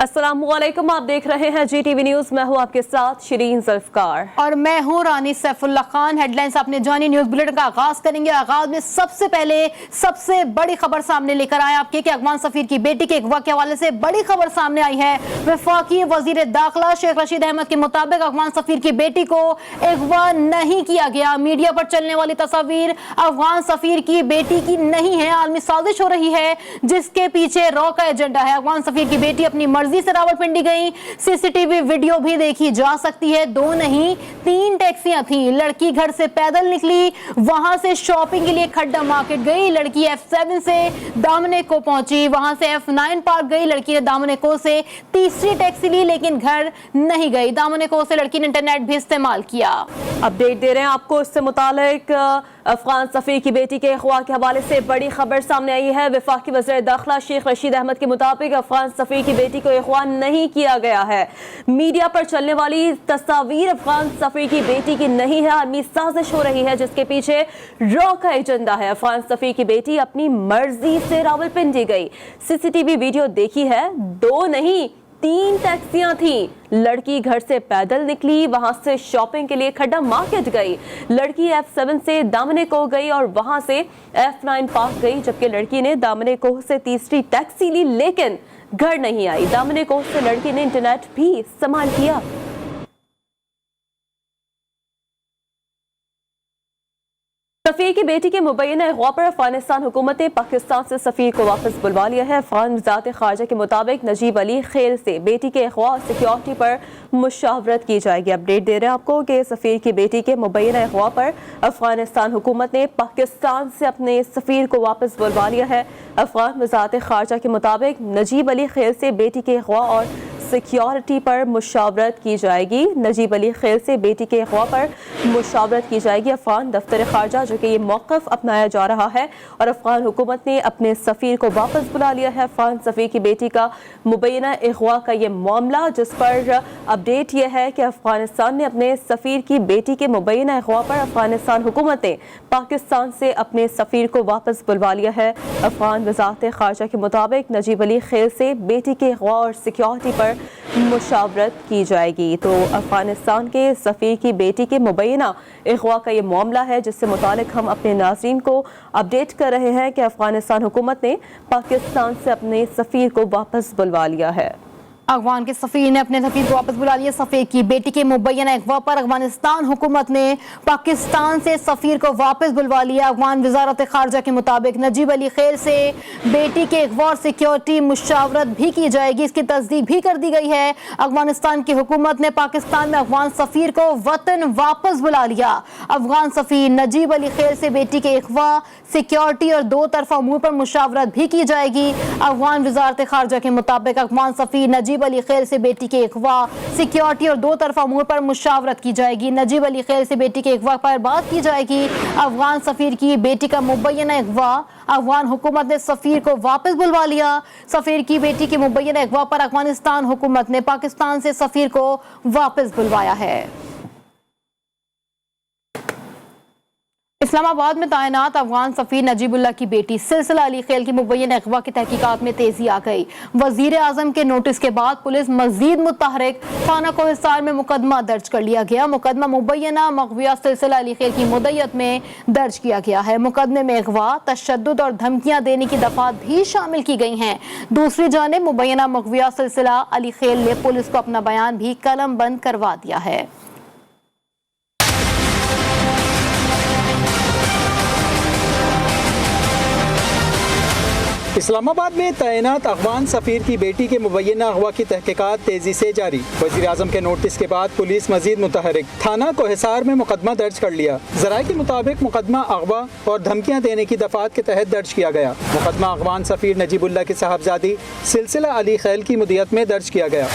अस्सलामुअलैकुम, आप देख रहे हैं GTV न्यूज। मैं हूं आपके साथ शिरीन ज़ुल्फ़कार और मैं हूं रानी सैफुल्लाह खान। हेडलाइंस आपने जानी। न्यूज बुलेटिन का आगाज करेंगे। आगाज में सबसे पहले सबसे बड़ी खबर सामने लेकर आए आपके कि अफगान सफीर की बेटी के अगवा के हवाले से बड़ी खबर सामने आई है। वफाकी वजीर दाखिला शेख रशीद अहमद के मुताबिक अफगान सफीर की बेटी को अगवा नहीं किया गया। मीडिया पर चलने वाली तस्वीर अफगान सफीर की बेटी की नहीं है। आलमी साजिश हो रही है जिसके पीछे रॉ का एजेंडा है। अफगान सफीर की बेटी अपनी मर्जी से रावलपिंडी गई। सीसीटीवी वीडियो भी देखी जा सकती है। 2 नहीं 3 टैक्सियां थी। लड़की घर से पैदल निकली, वहां से शॉपिंग के लिए खड्डा मार्केट गई। लड़की F7 से दामने को पहुंची, वहां से F9 पार्क गई। लड़की ने दामने को से तीसरी टैक्सी ली लेकिन घर नहीं गई। दामने को से लड़की ने इंटरनेट भी इस्तेमाल किया। अपडेट दे रहे हैं आपको इससे मुतालिक। अफगान सफीर की बेटी के अगवा के हवाले से बड़ी खबर सामने आई है। वफाकी वज़ीर दाखिला शेख रशीद अहमद के मुताबिक अफगान सफीर की बेटी को अगवा नहीं किया गया है। मीडिया पर चलने वाली तस्वीर अफगान सफीर की बेटी की नहीं है। आलमी साजिश हो रही है जिसके पीछे रॉ का एजेंडा है। अफगान सफीर की बेटी अपनी मर्जी से रावलपिंडी गई। सीसीटीवी वीडियो देखी है। 2 नहीं 3 टैक्सियां थी। लड़की घर से पैदल निकली, वहां से शॉपिंग के लिए खड्डा मार्केट गई। लड़की F7 से दामने को गई और वहां से F9 पार्क गई, जबकि लड़की ने दामने को से तीसरी टैक्सी ली लेकिन घर नहीं आई। दामने को से लड़की ने इंटरनेट भी इस्तेमाल किया। सफीर की बेटी के मुबैना अगवा पर अफगानिस्तान हुकूमत ने पाकिस्तान से सफीर को वापस बुलवा लिया है। अफगान वज़ारत ख़ारजा के मुताबिक नजीब अली खेल से बेटी के अगवा और सिक्योरिटी पर मुशावरत की जाएगी। अपडेट दे रहे हैं आपको कि सफीर की बेटी के मुबैना अगवा पर अफगानिस्तान हुकूमत ने पाकिस्तान से अपने सफीर को वापस बुलवा लिया है। अफगान वज़ारत ख़ारजा के मुताबिक नजीब अली खेल से बेटी के अगवा और सिक्योरिटी पर मुशावरत की जाएगी। नजीब अली खेल से बेटी के अगवा पर मुशावरत की जाएगी। अफगान दफ्तर खारजा जो कि ये मौक़िफ़ अपनाया जा रहा है और अफगान हुकूमत ने अपने सफ़ीर को वापस बुला लिया है। अफगान सफ़ीर की बेटी का मुबैना अगवा का ये मामला, जिस पर अपडेट ये है कि अफगानिस्तान ने अपने सफ़ीर की बेटी के मुबैना अगवा पर अफगानिस्तान हुकूमत ने पाकिस्तान से अपने सफ़ीर को वापस बुलवा लिया है। अफगान वज़ारत ख़ारजा के मुताबिक नजीब अली खेल से बेटी के अगवा और सिक्योरिटी पर मुशावरत की जाएगी। तो अफगानिस्तान के सफ़ीर की बेटी के मुबैना अगवा का ये मामला है जिससे मुतालिक हम अपने नाज़रीन को अपडेट कर रहे हैं कि अफगानिस्तान हुकूमत ने पाकिस्तान से अपने सफ़ीर को वापस बुलवा लिया है। अफगान के सफीर ने अपने सफीर को वापस बुला लिया। सफीर की बेटी के मुबैना अगवा पर अफगानिस्तान हुकूमत ने पाकिस्तान से सफीर को वापस बुलवा लिया। अफगान वज़ारत ख़ारजा के मुताबिक नजीब अली खेल से बेटी के अगवा और सिक्योरिटी मुशावरत भी की जाएगी। इसकी तस्दीक भी कर दी गई है। अफगानिस्तान की हुकूमत ने पाकिस्तान में अफगान सफीर को वतन वापस बुला लिया। अफगान सफीर नजीब अली खेल से बेटी के अगवा, सिक्योरिटी और 2 तरफा अमूर पर मुशावरत भी की जाएगी। अफगान वज़ारत ख़ारजा के मुताबिक अफगान सफीर नजीब अली खेल से बेटी के अगवा, सिक्योरिटी और 2 तरफा अमूर पर मुशावरत की जाएगी। नजीब अली खेल से बेटी के अगवा पर बात की जाएगी। अफगान सफीर की बेटी का मुबैना अगवा, अफगान हुकूमत ने सफीर को वापस बुलवा लिया। सफीर की बेटी के मुबैना अगवा पर अफगानिस्तान हुकूमत ने पाकिस्तान से सफीर को वापस बुलवाया है। इस्लामाबाद में तैनात अफगान सफीर नजीबुल्लाह की बेटी सिलसिला अली खेल की मुबैना अगवा की तहकीकात में तेजी आ गई। वजीर आजम के नोटिस के बाद पुलिस मजीद मुतहरिक थाना कोहिस्तार में मुकदमा दर्ज कर लिया गया। मुकदमा मुबैना मगविया सिलसिला अली खेल की मुद्दत में दर्ज किया गया है। मुकदमे में अगवा, तशद्दुद और धमकियां देने की दफात भी शामिल की गई हैं। दूसरी जानिब मुबैना मगविया सिलसिला अली खेल ने पुलिस को अपना बयान भी कलम बंद करवा दिया है। इस्लामाबाद में तैनात अफगान सफीर की बेटी के मुबैना अगवा की तहकीकात तेजी से जारी। वज़ीर आज़म के नोटिस के बाद पुलिस मजीद मुतहरिक थाना कोहिसार में मुकदमा दर्ज कर लिया। ज़राए के मुताबिक मुकदमा अगवा और धमकियां देने की दफात के तहत दर्ज किया गया। मुकदमा अफगान सफीर नजीबुल्लाह की साहबजादी सिलसिला अली खैल की मुद्दत में दर्ज किया गया।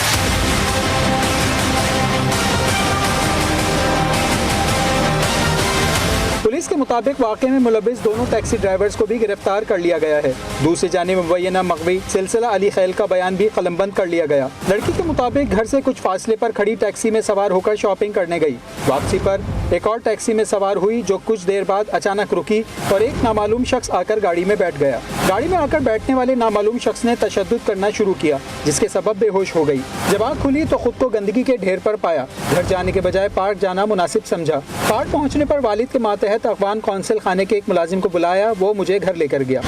पुलिस के मुताबिक वाक़े में मुलविस दोनों टैक्सी ड्राइवर्स को भी गिरफ्तार कर लिया गया है। दूसरी जानिब मुबैना मगवी सिलसिला अली खैल का बयान भी कलमबंद कर लिया गया। लड़की के मुताबिक घर से कुछ फासले पर खड़ी टैक्सी में सवार होकर शॉपिंग करने गई। वापसी पर एक और टैक्सी में सवार हुई जो कुछ देर बाद अचानक रुकी और एक नामालूम शख्स आकर गाड़ी में बैठ गया। गाड़ी में आकर बैठने वाले नामालूम शख्स ने तशद्दुद करना शुरू किया, जिसके सबब बेहोश हो गई। जब आँख खुली तो खुद को गंदगी के ढेर पर पाया। घर जाने के बजाय पार्क जाना मुनासिब समझा। पार्क पहुंचने पर वालिद के मातहत अफगान कौंसिल खाने के एक मुलाजिम को बुलाया, वो मुझे घर लेकर गया।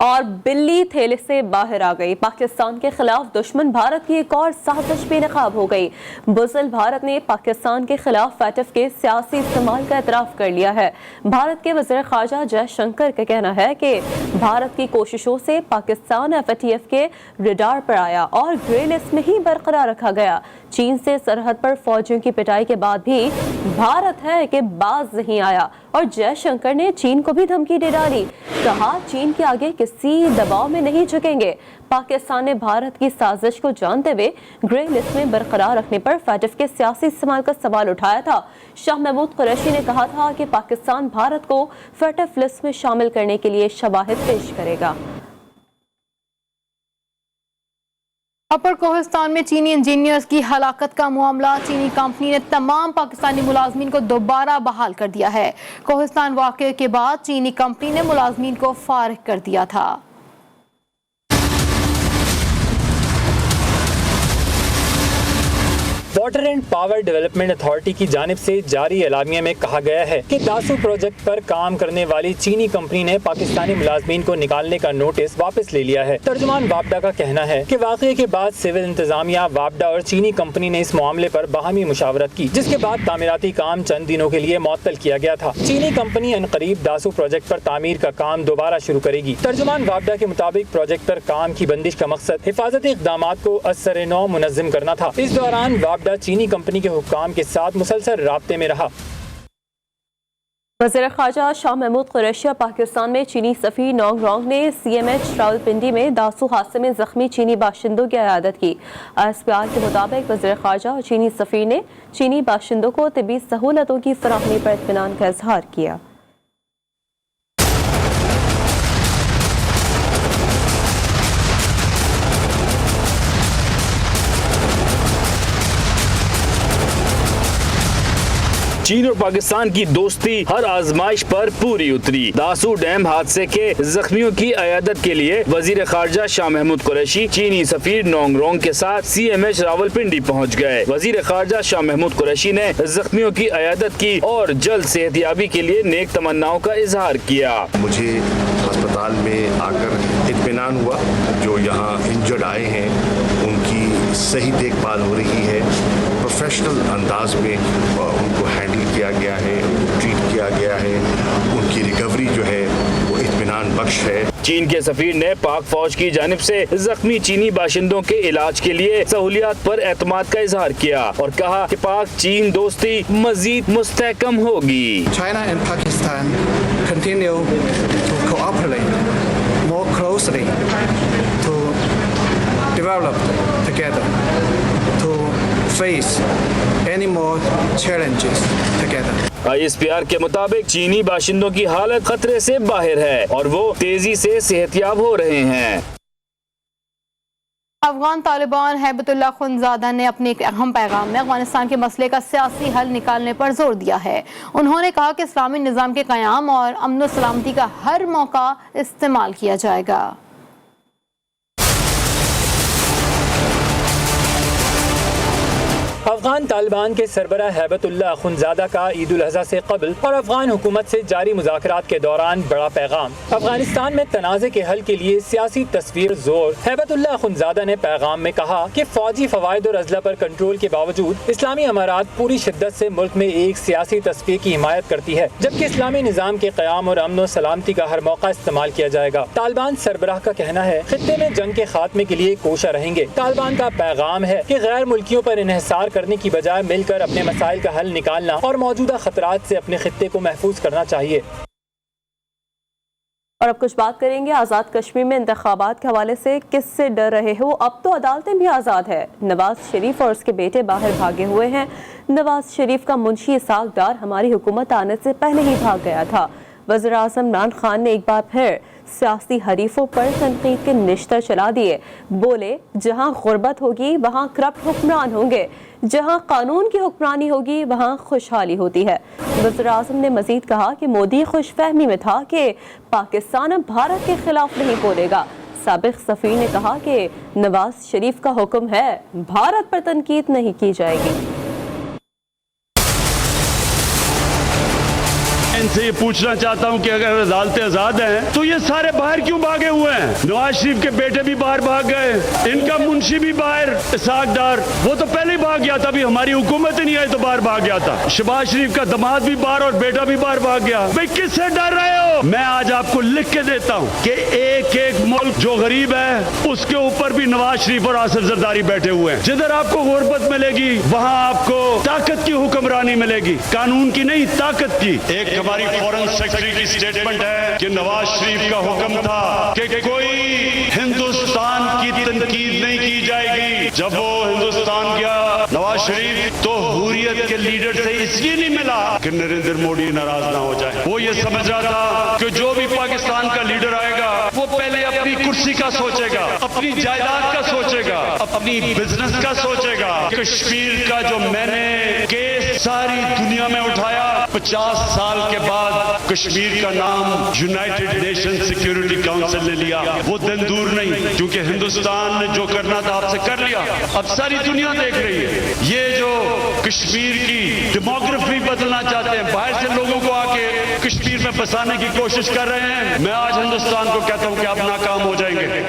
और बिल्ली थैले से बाहर आ गई। पाकिस्तान के खिलाफ दुश्मन भारत की एक और साजिश बेनकाब हो गई। बुज़दिल भारत ने पाकिस्तान के खिलाफ FATF के सियासी इस्तेमाल का एतराफ़ कर लिया है। भारत के वज़ीर ख़ारजा जयशंकर का कहना है कि भारत की कोशिशों से पाकिस्तान FATF के रडार पर आया और ग्रे लिस्ट में ही बरकरार रखा गया। चीन से सरहद पर फौजियों की पिटाई के बाद भी भारत है कि बाज नहीं आया और जयशंकर ने चीन को भी धमकी दे डाली। कहा चीन के आगे किसी दबाव में नहीं झुकेंगे। पाकिस्तान ने भारत की साजिश को जानते हुए ग्रे लिस्ट में बरकरार रखने पर FATF के सियासी इस्तेमाल का सवाल उठाया था। शाह महमूद कुरैशी ने कहा था कि पाकिस्तान भारत को FATF लिस्ट में शामिल करने के लिए शवाहिद पेश करेगा। अपर कोहिस्तान में चीनी इंजीनियर्स की हलाकत का मामला। चीनी कंपनी ने तमाम पाकिस्तानी मुलाजमीन को दोबारा बहाल कर दिया है। कोहिस्तान वाक़े के बाद चीनी कंपनी ने मुलाजमीन को फारिग कर दिया था। Water and power development authority की जानिब से जारी एलामिया में कहा गया है कि दासू प्रोजेक्ट पर काम करने वाली चीनी कंपनी ने पाकिस्तानी मुलाजमीन को निकालने का नोटिस वापस ले लिया है। तर्जुमान वापडा का कहना है कि वाक़े के बाद सिविल इंतजामिया, वापडा और चीनी कंपनी ने इस मामले पर बाहमी मुशावरत की, जिसके बाद तामीराती काम चंद दिनों के लिए मुअत्तल किया गया था। चीनी कंपनी अनकरीब दासू प्रोजेक्ट पर तामीर का काम दोबारा शुरू करेगी। तर्जुमान वापडा के मुताबिक प्रोजेक्ट पर काम की बंदिश का मकसद हिफाजती इक़दामात को असर नौ मुनज़्ज़म करना था। इस दौरान वापडा चीनी कंपनी के हुक्काम के साथ मुसलसल राब्ते में रहा। वज़ीर ख़ारजा शाह महमूद कुरैशी पाकिस्तान में चीनी सफ़ीर नोंग रोंग ने CMH रावलपिंडी में दासू हादसे में ज़ख्मी चीनी बाशिंदों की इयादत की। ISPR के मुताबिक वज़ीर ख़ारजा और चीनी सफ़ीर ने चीनी बाशिंदों को तिब्बी सहूलतों की फराहमी पर इत्मीनान का इजहार किया। चीन और पाकिस्तान की दोस्ती हर आजमाइश पर पूरी उतरी। दासू डैम हादसे के जख्मियों की अयादत के लिए वजीर खारजा शाह महमूद कुरैशी चीनी सफीर नोंग रोंग के साथ CMH रावलपिंडी पहुंच गए। वजीर खारजा शाह महमूद कुरैशी ने जख्मियों की अयादत की और जल्द सेहतयाबी के लिए नेक तमन्नाओं का इजहार किया। मुझे अस्पताल में आकर इत्मीनान हुआ, जो यहाँ इंजर्ड आए हैं उनकी सही देखभाल हो रही है, प्रोफेशनल अंदाज में उनको हैंडल किया गया है, ट्रीट किया गया है, उनकी रिकवरी जो है वो इत्मीनान बख्श है। चीन के सफीर ने पाक फौज की जानिब से जख्मी चीनी बाशिंदों के इलाज के लिए सहूलियात पर एतमाद का इजहार किया और कहा कि पाक चीन दोस्ती मजीद मुस्तहकम होगी। China and Pakistan continue to cooperate more closely to develop together, to face any more challenges together. ISPR के मुताबिक चीनी बाशिंदों की हालत खतरे से बाहर है और वो तेजी से सेहतयाब हो रहे हैं। अफगान तालिबान हैबतुल्लाह खुनजादा ने अपने एक अहम पैगाम में अफगानिस्तान के मसले का सियासी हल निकालने पर जोर दिया है। उन्होंने कहा कि इस्लामी निज़ाम के क़याम और अमन व सलामती का हर मौका इस्तेमाल किया जाएगा। अफगान तालिबान के सरबराह हैबतुल्लाह खुनजादा का ईद उल अज़हा से कबल और अफगान हुकूमत से जारी मुज़ाकरात के दौरान बड़ा पैगाम। अफगानिस्तान में तनाज़े के हल के लिए सियासी तस्वीर जोर। हैबतुल्लाह खुनजादा ने पैगाम में कहा कि फौजी फवायद और अज़ला पर कंट्रोल के बावजूद इस्लामी अमारात पूरी शिद्दत से मुल्क में एक सियासी तस्वीर की हिमायत करती है, जबकि इस्लामी निज़ाम के क़याम और अमन व सलामती का हर मौका इस्तेमाल किया जाएगा। तालिबान सरबराह का कहना है खित्ते में जंग के खात्मे के लिए कोशा रहेंगे। तालिबान का पैगाम है कि गैर मुल्कियों पर इन्हिसार करने की बजाय मिलकर अपने मसाइल का हल निकालना और मौजूदा खतरात से अपने खित्ते को महफूज करना चाहिए। और अब कुछ बात करेंगे आज़ाद कश्मीर में इंतखाबात के हवाले से। किससे डर रहे हो, अब तो अदालतें भी आज़ाद है। नवाज शरीफ और उसके बेटे बाहर भागे हुए हैं। नवाज शरीफ का मुंशी इसाक डार हमारी हुकूमत आने से पहले ही भाग गया था। वज़ीर आज़म इमरान खान ने एक बार फिर सियासी हरीफों पर तनकीद के निश्तर चला दिए। बोले जहां गुर्बत होगी वहां करप्ट हुक्मरान होंगे। جہاں قانون کی حکمرانی ہوگی وہاں خوشحالی ہوتی ہے۔ وزیراعظم نے مزید کہا کہ مودی خوش فہمی میں تھا کہ پاکستان اب بھارت کے خلاف نہیں بولے گا۔ سابق سفیر نے کہا کہ نواز شریف کا حکم ہے، بھارت پر تنقید نہیں کی جائے گی۔ ان سے یہ پوچھنا چاہتا ہوں کہ اگر عدالتیں آزاد ہیں تو یہ سارے باہر کیوں بھاگے ہوئے ہیں؟ نواز شریف کے بیٹے بھی باہر بھاگ گئے، ان کا منشی بھی باہر، اسحاق ڈار وہ تو پہلے ہی بھاگ گیا تھا، ابھی ہماری حکومت ہی نہیں آئی تو باہر بھاگ گیا تھا۔ شہباز شریف کا داماد بھی باہر اور بیٹا بھی باہر بھاگ گیا۔ بھئی کس سے ڈر رہے ہو؟ میں آج آپ کو لکھ کے دیتا ہوں کہ ایک ایک ملک جو غریب ہے اس کے اوپر بھی نواز شریف اور آصف زرداری بیٹھے ہوئے ہیں۔ جدھر آپ کو غربت ملے گی وہاں آپ کو طاقت کی حکمرانی ملے گی، قانون کی نہیں، طاقت کی۔ ایک ہماری فورن سیکرٹری کی سٹیٹمنٹ ہے کہ نواز شریف کا حکم تھا کہ کوئی ہندوستان کی تنقید نہیں کی جائے گی۔ جب وہ ہندوستان گیا نواز شریف تو حریت کے لیڈر سے اس لیے نہیں ملا کہ نریندر مودی ناراض نہ ہو جائے۔ وہ یہ سمجھ رہا تھا کہ جو بھی پاکستان کا لیڈر آئے گا وہ پہلے اپنی کرسی کا سوچے گا، اپنی جائیداد کا سوچے گا، اپنی بزنس کا سوچے گا۔ کشمیر کا جو میں نے کیس ساری دنیا میں اٹھایا، 50 سال کے بعد کشمیر کا نام یونائٹڈ نیشن سیکیورٹی کاؤنسل نے لیا۔ وہ دن دور نہیں، کیونکہ ہندوستان نے جو کرنا تھا آپ سے کر لیا، اب ساری دنیا دیکھ رہی ہے۔ یہ جو کشمیر کی ڈیموگرافی بدلنا چاہتے ہیں، باہر سے لوگوں کو آ کے کشمیر میں بسانے کی کوشش کر رہے ہیں، میں آج ہندوستان کو کہتا ہوں کہ آپ ناکام ہو جائیں گے۔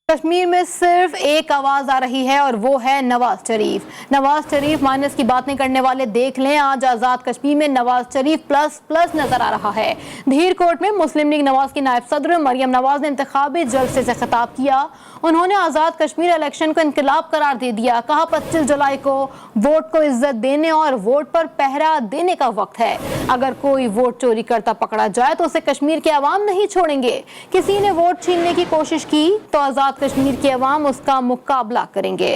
کشمیر میں صرف ایک آواز آ رہی ہے اور وہ ہے نواز شریف۔ نواز شریف مائنس کی باتیں کرنے والے دیکھ لیں، آج آزاد کشمیر میں نواز شریف پلس پلس نظر آ رہا ہے۔ دھیر کوٹ میں مسلم لیگ نواز کی نائب صدر مریم نواز نے انتخابی جلسے سے خطاب کیا۔ انہوں نے آزاد کشمیر الیکشن کو انقلاب قرار دے دیا، کہا 25 جولائی کو ووٹ کو عزت دینے اور ووٹ پر پہرا دینے کا وقت ہے۔ اگر کوئی ووٹ چوری کرتا پکڑا جائے تو اسے کشمیر کے عوام نہیں چھوڑیں گے۔ کسی نے ووٹ چھیننے کی کوشش کی تو آزاد کشمیر کے عوام اس کا مقابلہ کریں گے۔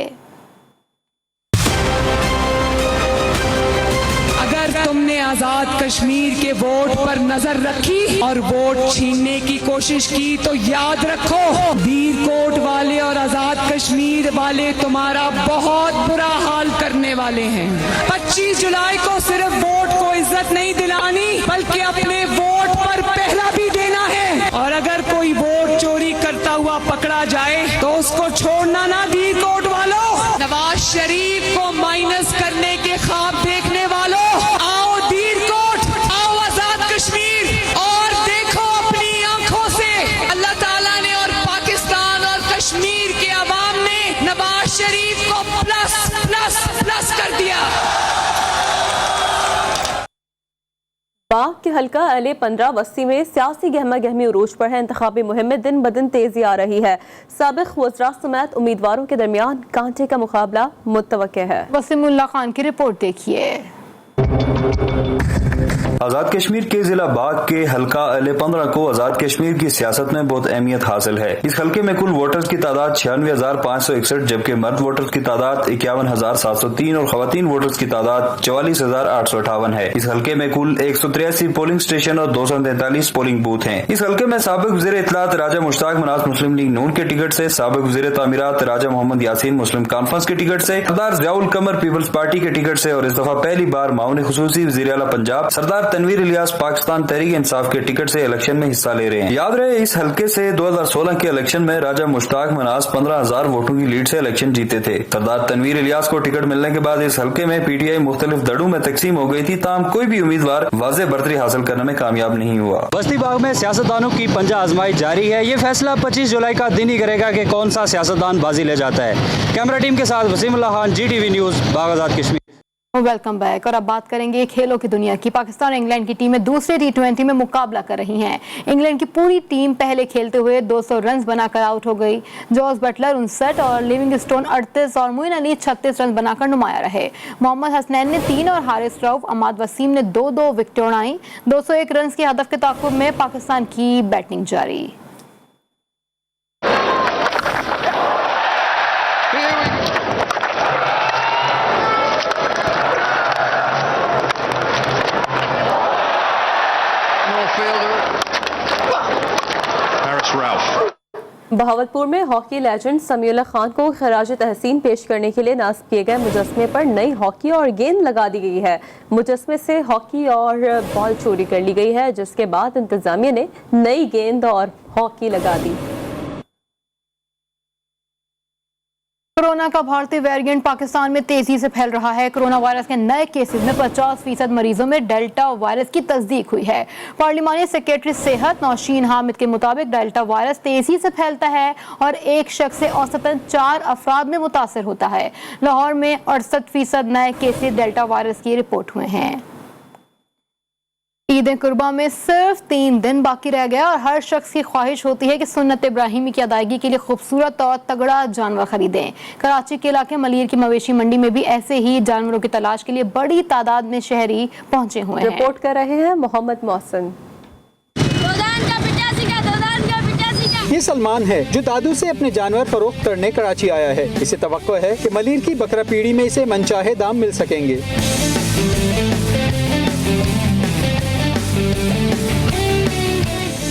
اگر تم نے آزاد کشمیر کے ووٹ پر نظر رکھی اور ووٹ چھیننے کی کوشش کی تو یاد رکھو دھیر کوٹ والے اور آزاد کشمیر والے تمہارا بہت برا حال کرنے والے ہیں۔ 25 جولائی کو صرف ووٹ کو عزت نہیں دلانی بلکہ اپنے ووٹ پر پہرا بھی دینا ہے، اور اگر کوئی ووٹ چوری کرتا ہوا پکڑا جائے تو اس کو چھوڑنا نہ۔ دھیر کوٹ والوں، نواز شریف کو مائنس کرنے کے خواب دیکھنے والوں، آؤ دھیر کوٹ، آؤ آزاد کشمیر اور دیکھو اپنی آنکھوں سے اللہ تعالیٰ نے اور پاکستان اور کشمیر کے عوام نے نواز شریف کو پلس پلس پلس کر دیا۔ باغ کے حلقہ اہل 15 وسطی میں سیاسی گہما گہمی عروج پر ہے۔ انتخابی مہم میں دن بدن تیزی آ رہی ہے۔ سابق وزراء سمیت امیدواروں کے درمیان کانٹے کا مقابلہ متوقع ہے۔ وسیم اللہ خان کی رپورٹ دیکھیے۔ آزاد کشمیر کے ضلع باغ کے حلقہ اہل 15 کو آزاد کشمیر کی سیاست میں بہت اہمیت حاصل ہے۔ اس حلقے میں کل ووٹرز کی تعداد 96,561 جبکہ مرد ووٹرز کی تعداد 51,703 اور خواتین ووٹرز کی تعداد 44,858 ہے۔ اس حلقے میں کل 183 پولنگ اسٹیشن اور 243 پولنگ بوتھ ہیں۔ اس حلقے میں سابق وزیر اطلاعات راجہ مشتاق مناس مسلم لیگ نون کے ٹکٹ سے، سابق وزیر تعمیرات راجہ محمد یاسین مسلم کانفرنس کے ٹکٹ سے، سردار ضیاء القمر پیپلز پارٹی کے ٹکٹ سے اور اس دفعہ پہلی بار معاون خصوصی وزیر اعلیٰ پنجاب سردار تنویر الیاس پاکستان تحریک انصاف کے ٹکٹ سے الیکشن میں حصہ لے رہے ہیں۔ یاد رہے اس حلقے سے 2016 کے الیکشن میں راجہ مشتاق مناس 15,000 ووٹوں کی لیڈ سے الیکشن جیتے تھے۔ سردار تنویر الیاس کو ٹکٹ ملنے کے بعد اس حلقے میں پی ٹی آئی مختلف دڑوں میں تقسیم ہو گئی تھی، تاہم کوئی بھی امیدوار واضح برتری حاصل کرنے میں کامیاب نہیں ہوا۔ بستی باغ میں سیاستدانوں کی پنجہ آزمائی جاری ہے۔ یہ فیصلہ 25 جولائی کا دن ہی کرے گا کہ کون سا سیاستدان بازی لے جاتا ہے۔ کیمرہ ٹیم کے ساتھ Waseem Ullah Khan, G T V news, Bagh Azad Kashmir. Welcome back, اور اب بات کریں گے کھیلوں کی دنیا کی۔ پاکستان اور انگلینڈ کی ٹیمیں دوسرے T20 میں مقابلہ کر رہی ہیں۔ انگلینڈ کی پوری ٹیم پہلے کھیلتے ہوئے 200 رنز بنا کر آؤٹ ہو گئی۔ جوز بٹلر 59 اور لیونگ اسٹون 38 اور معین علی 36 رنز بنا کر نمایاں رہے۔ محمد حسنین نے 3 اور حارث رؤف عماد وسیم نے 2 وکٹیں اڑائیں۔ 201 رنز کے ہدف کے تعاقب میں پاکستان کی بیٹنگ جاری۔ बहावलपुर में हॉकी लेजेंड समीउल्लाह खान को खराज तहसीन पेश करने के लिए नास्ब किए गए मुजस्मे पर नई हॉकी और गेंद लगा दी गई है। मुजस्मे से हॉकी और बॉल चोरी कर ली गई है, जिसके बाद इंतजामिया ने नई गेंद और हॉकी लगा दी। कोरोना का भारतीय वेरिएंट पाकिस्तान में तेजी से फैल रहा है। कोरोना वायरस के नए केसेस में 50% मरीजों में डेल्टा वायरस की तस्दीक हुई है। पार्लिमानी सेक्रेटरी सेहत नौशीन हामिद के मुताबिक डेल्टा वायरस तेजी से फैलता है और एक शख्स से औसतन 4 अफराद में मुतासर होता है। लाहौर में 68% नए केसेस डेल्टा वायरस की रिपोर्ट हुए हैं। ईद कुर्बा में सिर्फ 3 दिन बाकी रह गया और हर शख्स की ख्वाहिश होती है कि सुन्नत इब्राहिमी की अदायगी के लिए खूबसूरत और तगड़ा जानवर खरीदें। कराची के इलाके मलीर की मवेशी मंडी में भी ऐसे ही जानवरों की तलाश के लिए बड़ी तादाद में शहरी पहुंचे हुए हैं। रिपोर्ट कर रहे हैं मोहम्मद मोहसिन। ये सलमान है जो दादू से अपने जानवर फरोख्त करने कराची आया है। इसे तवक्को है कि मलीर की बकरा पीढ़ी में इसे मनचाहे दाम मिल सकेंगे।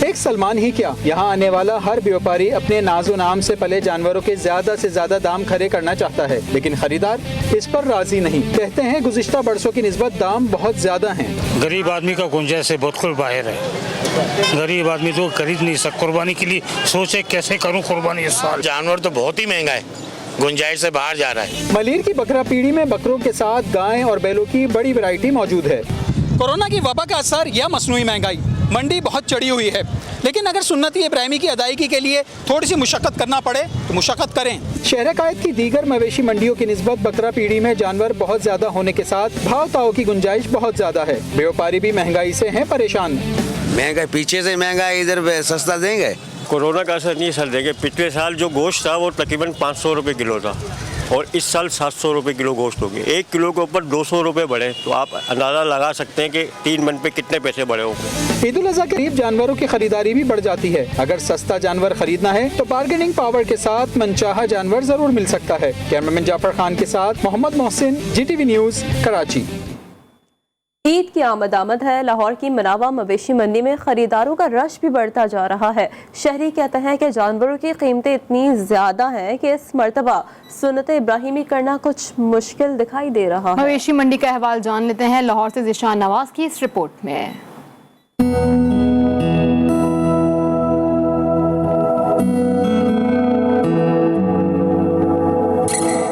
एक सलमान ही क्या, यहाँ आने वाला हर व्यापारी अपने नाजो नाम से पले जानवरों के ज्यादा से ज्यादा दाम खड़े करना चाहता है, लेकिन खरीदार इस पर राजी नहीं। कहते हैं गुज़िश्ता बरसों की निस्बत दाम बहुत ज्यादा हैं। गरीब आदमी का गुंजाइश से बहुत कुछ बाहर है। गरीब आदमी तो खरीद नहीं सकता। कुर्बानी के लिए सोचे कैसे करूँ कुर्बानी इस साल। जानवर तो बहुत ही महंगा है, गुंजाइश से बाहर जा रहा है। मलीर की बकरा पीढ़ी में बकरों के साथ गायें और बैलों की बड़ी वैरायटी मौजूद है। कोरोना की वबा का असर या मसनूई महंगाई, मंडी बहुत चढ़ी हुई है, लेकिन अगर सुन्नती इब्राहिमी की अदायगी के लिए थोड़ी सी मुशक्कत करना पड़े तो मुशक्कत करें। शहर कायद की दीगर मवेशी मंडियों की निस्बत बकरा पीढ़ी में जानवर बहुत ज्यादा होने के साथ भाव ताव की गुंजाइश बहुत ज्यादा है। व्यापारी भी महंगाई से हैं परेशान। महंगाई पीछे से महंगाई, इधर सस्ता देंगे। कोरोना का असर नहीं सर देंगे। पिछले साल जो गोश्त था वो तकरीबन 500 रुपये किलो था और इस साल 700 रुपये किलो गोश्त होगी। 1 किलो के ऊपर 200 रुपये बढ़े तो आप अंदाज़ा लगा सकते हैं कि 3 मन पे कितने पैसे बढ़े होंगे। ईद उल अज़हा के करीब जानवरों की खरीदारी भी बढ़ जाती है। अगर सस्ता जानवर खरीदना है तो बार्गेनिंग पावर के साथ मनचाहा जानवर जरूर मिल सकता है। कैमरामैन जाफर खान के साथ मोहम्मद मोहसिन, GTV न्यूज़, कराची। ईद की आमद है। लाहौर की मनावा मवेशी मंडी में खरीदारों का रश भी बढ़ता जा रहा है। शहरी कहते हैं कि जानवरों की कीमतें इतनी ज्यादा हैं कि इस मर्तबा सुन्नत इब्राहिमी करना कुछ मुश्किल दिखाई दे रहा है। मवेशी मंडी का अहवाल जान लेते हैं लाहौर से ज़िशान नवाज की इस रिपोर्ट में।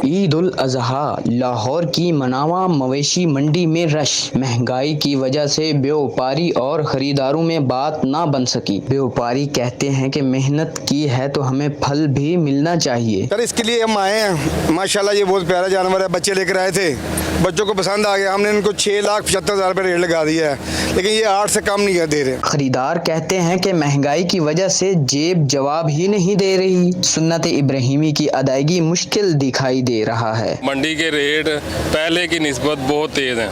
ईद उल अज़हा, लाहौर की मनावा मवेशी मंडी में रश। महंगाई की वजह से व्यापारी और खरीदारों में बात ना बन सकी। व्यापारी कहते हैं कि मेहनत की है तो हमें फल भी मिलना चाहिए। सर इसके लिए हम आए हैं। माशाल्लाह ये बहुत प्यारा जानवर है। बच्चे लेकर आए थे, बच्चों को पसंद आ गया। हमने इनको 6,75,000 रुपये रेट लगा दिया है, लेकिन ये 8 से कम नहीं दे रहे। खरीदार कहते हैं कि महंगाई की वजह से जेब जवाब ही नहीं दे रही। सुन्नत इब्राहिमी की अदायगी मुश्किल दिखाई दे रहा है। मंडी के रेट पहले की निस्बत बहुत तेज हैं।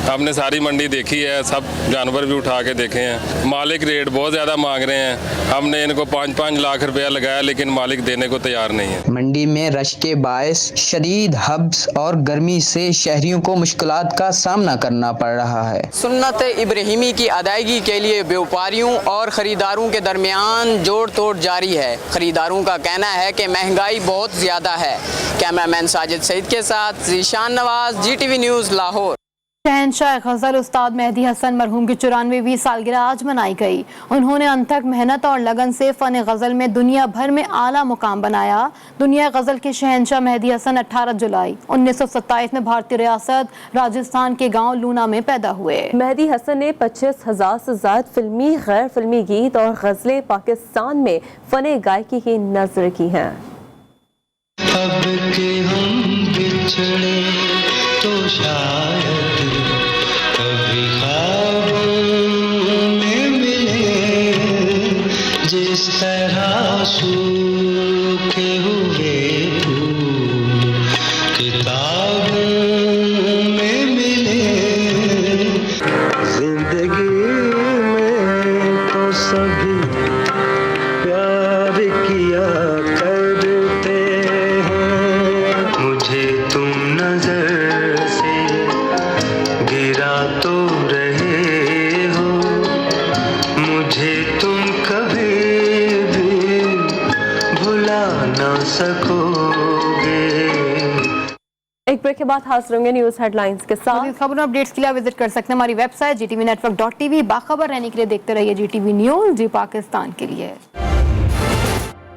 हमने सारी मंडी देखी है, सब जानवर भी उठा के देखे हैं। मालिक रेट बहुत ज़्यादा मांग रहे हैं। हमने इनको 5-5 लाख रुपया लगाया, लेकिन मालिक देने को तैयार नहीं है। मंडी में रश के बायस शदीद हब्स और गर्मी से शहरियों को मुश्किलात का सामना करना पड़ रहा है। सुन्नत इब्राहिमी की अदायगी के लिए व्यापारियों और खरीदारों के दरमियान जोड़ तोड़ जारी है। खरीदारों का कहना है कि महंगाई बहुत ज़्यादा है। कैमरामैन साजिद सईद के साथ ज़िशान नवाज, GTV न्यूज़, लाहौर। शहंशाह गज़ल उस्ताद मेहदी हसन मरहूम की 94वीं सालगिरह आज मनाई गई। उन्होंने अनथक मेहनत और लगन से फ़न गज़ल में दुनिया भर में आला मुकाम बनाया। दुनिया गज़ल के शहंशाह मेहदी हसन 18 जुलाई 1927 में भारतीय रियासत राजस्थान के गांव लूना में पैदा हुए। मेहदी हसन ने 25,000 से ज़्यादा फिल्मी, गैर फिल्मी गीत और गज़लें पाकिस्तान में फ़न गायकी की नज़र की हैं। अब के हम बिछड़े तो शायद कभी ख्वाबों में मिले, जिस तरह सूखे हुए फूल किताबों में मिले। जिंदगी में तो सभी प्यार किया करते हैं, मुझे तुम नजर से गिरा तो रहे हो, मुझे तुम कभी भी सकोगे। एक ब्रेक के बाद हाजिर होंगे न्यूज हेडलाइंस के साथ। खबरों अपडेट्स के लिए विजिट कर सकते हैं हमारी वेबसाइट GTV Network.tv। बाखबर रहने के लिए देखते रहिए GTV न्यूज, जी पाकिस्तान के लिए।